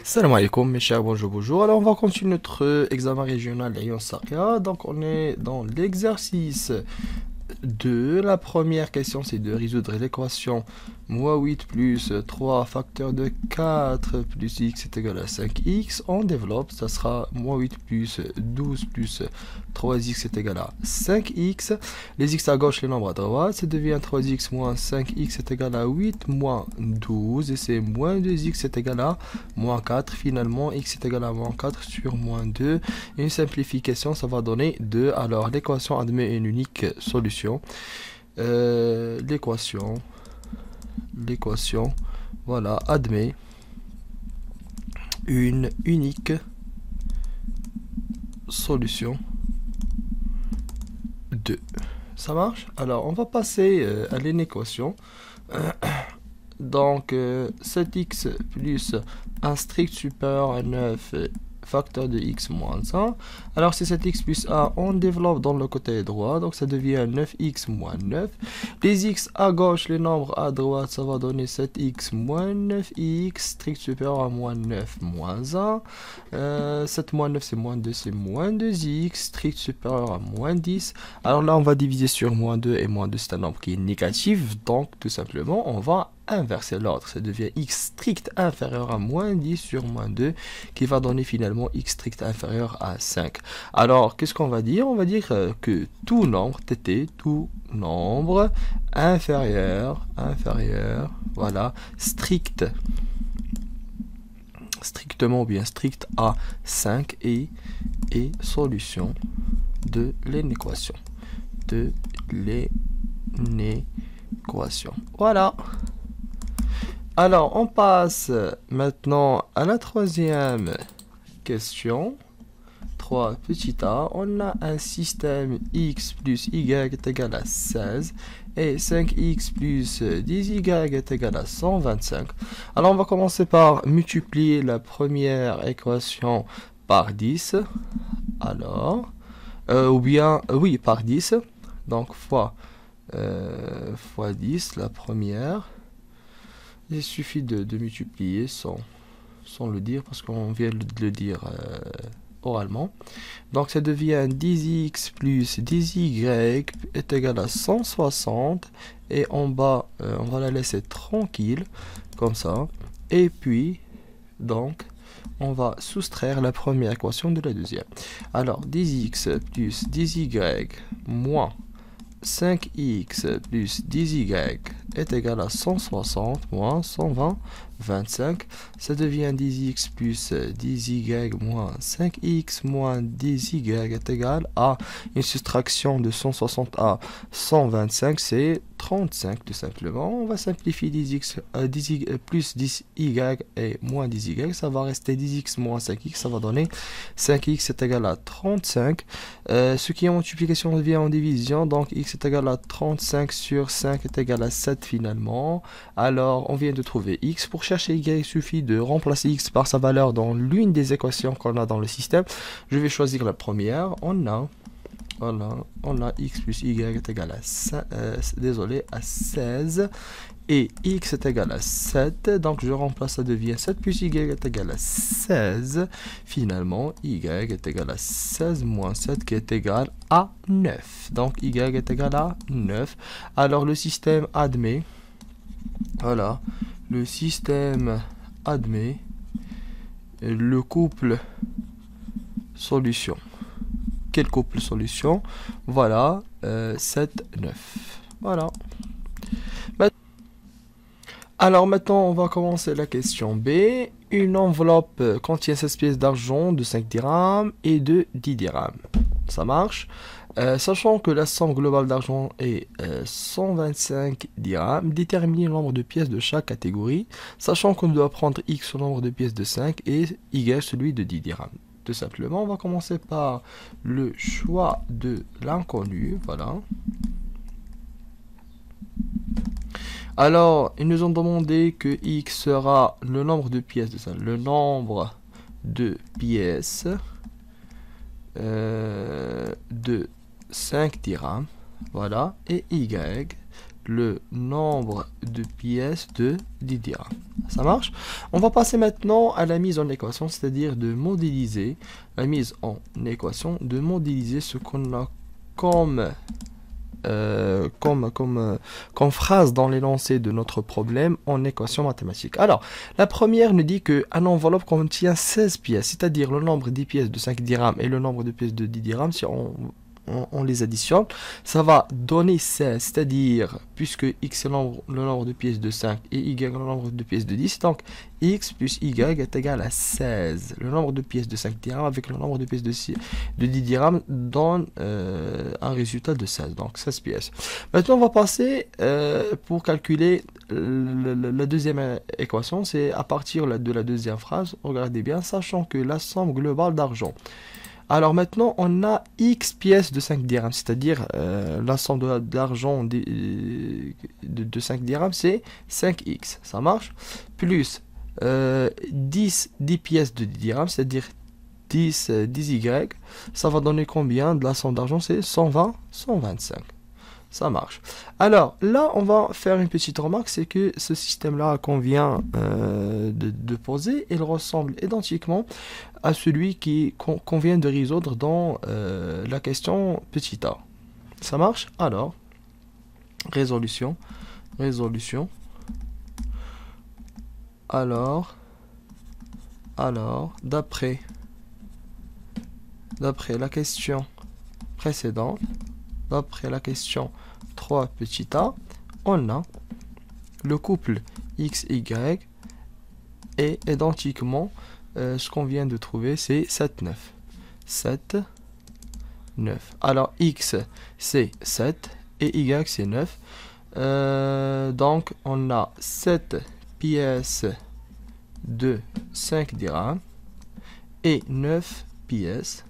Salam alaikum mes chers, bonjour, bonjour. Alors on va continuer notre examen régional Lyon Saria. Donc on est dans l'exercice 2. La première question c'est de résoudre l'équation -8 plus 3 facteur de 4 plus x est égal à 5x. On développe, ça sera -8 plus 12 plus 3x est égal à 5x. Les x à gauche, les nombres à droite, ça devient 3x moins 5x est égal à 8 moins 12. Et c'est moins 2x est égal à moins 4. Finalement, x est égal à moins 4 sur moins 2. Une simplification, ça va donner 2. Alors, l'équation admet une unique solution. L'équation, voilà, admet une unique solution 2. Ça marche? Alors, on va passer à l'équation. Donc, 7x plus un strict supérieur à 9 facteur de x moins 1. Alors, c'est 7x plus a, on développe dans le côté droit. Donc, ça devient 9x moins 9. Les x à gauche, les nombres à droite, ça va donner 7x moins 9x, strict supérieur à moins 9 moins 1. 7 moins 9, c'est moins 2, c'est moins 2x, strict supérieur à moins 10. Alors là, on va diviser sur moins 2, et moins 2, c'est un nombre qui est négatif. Donc, tout simplement, on va inverser l'ordre. Ça devient x strict inférieur à moins 10 sur moins 2, qui va donner finalement x strict inférieur à 5. Alors, qu'est-ce qu'on va dire? On va dire que tout nombre, tt, tout nombre inférieur, voilà, strictement ou bien strict à 5 est solution de l'équation. Voilà. Alors, on passe maintenant à la troisième question. 3 petit a. On a un système x plus y est égal à 16 et 5x plus 10y est égal à 125. Alors, on va commencer par multiplier la première équation par 10. Alors, ou bien, oui, par 10. Donc, fois 10, la première. Il suffit de multiplier sans le dire parce qu'on vient de le dire oralement. Donc ça devient 10x plus 10y est égal à 160. Et en bas, on va la laisser tranquille, comme ça. Et puis, donc, on va soustraire la première équation de la deuxième. Alors, 10x plus 10y moins 5x plus 10y est égal à 160 moins 120, 25. Ça devient 10x plus 10y moins 5x moins 10y est égal à une soustraction de 160 à 125, c'est 35 tout simplement. On va simplifier 10x, 10y plus 10y et moins 10y, ça va rester 10x moins 5x, ça va donner 5x est égal à 35. Ce qui est en multiplication devient en division, donc x est égal à 35 sur 5 est égal à 7 finalement. Alors, on vient de trouver x. Pour chercher y, il suffit de remplacer x par sa valeur dans l'une des équations qu'on a dans le système. Je vais choisir la première. On a x plus y est égal à 16 et x est égal à 7, donc je remplace, ça devient 7 plus y est égal à 16. Finalement, y est égal à 16 moins 7 qui est égal à 9. Donc y est égal à 9. Alors le système admet, voilà, le système admet le couple solution. Quel couple solution? Voilà, 7, 9. Voilà. Alors maintenant, on va commencer la question B. Une enveloppe contient 16 pièces d'argent de 5 dirhams et de 10 dirhams. Ça marche. Sachant que la somme globale d'argent est 125 dirhams, déterminez le nombre de pièces de chaque catégorie, sachant qu'on doit prendre x au nombre de pièces de 5 et y celui de 10 dirhams. Tout simplement, on va commencer par le choix de l'inconnu. Voilà. Alors, ils nous ont demandé que x sera le nombre de pièces de ça, le nombre de pièces de 5 dirhams, voilà, et y le nombre de pièces de 10 dirhams. Ça marche? On va passer maintenant à la mise en équation, c'est-à-dire de modéliser, la mise en équation, de modéliser ce qu'on a comme comme phrase dans l'énoncé de notre problème en équation mathématique. Alors, la première nous dit qu'un enveloppe contient 16 pièces, c'est-à-dire le nombre des pièces de 5 dirhams et le nombre de pièces de 10 dirhams. Si on les additionne, ça va donner 16, c'est-à-dire, puisque x est le nombre de pièces de 5 et y est le nombre de pièces de 10, donc x plus y est égal à 16. Le nombre de pièces de 5 dirhams avec le nombre de pièces de 10 dirhams donne un résultat de 16, donc 16 pièces. Maintenant, on va passer pour calculer la deuxième équation, c'est à partir de la deuxième phrase, regardez bien, sachant que la somme globale d'argent. Alors maintenant, on a x pièces de 5 dirhams, c'est-à-dire la somme d'argent de 5 dirhams, c'est 5x, ça marche, plus 10 pièces de 10 dirhams, c'est-à-dire 10y, ça va donner combien de la somme d'argent? C'est 120, 125. Ça marche. Alors là, on va faire une petite remarque, c'est que ce système-là qu'on vient de poser, il ressemble identiquement à celui qu'on vient de résoudre dans la question petit a. Ça marche? Alors, résolution. Alors, d'après la question précédente, d'après la question 3 petit a, on a le couple XY et identiquement ce qu'on vient de trouver, c'est 7, 9. 7, 9. Alors X c'est 7 et Y c'est 9. Donc on a 7 pièces de 5 dirhams et 9 pièces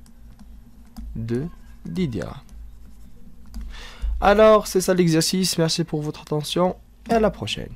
de 10 dirhams. Alors, c'est ça l'exercice. Merci pour votre attention et à la prochaine.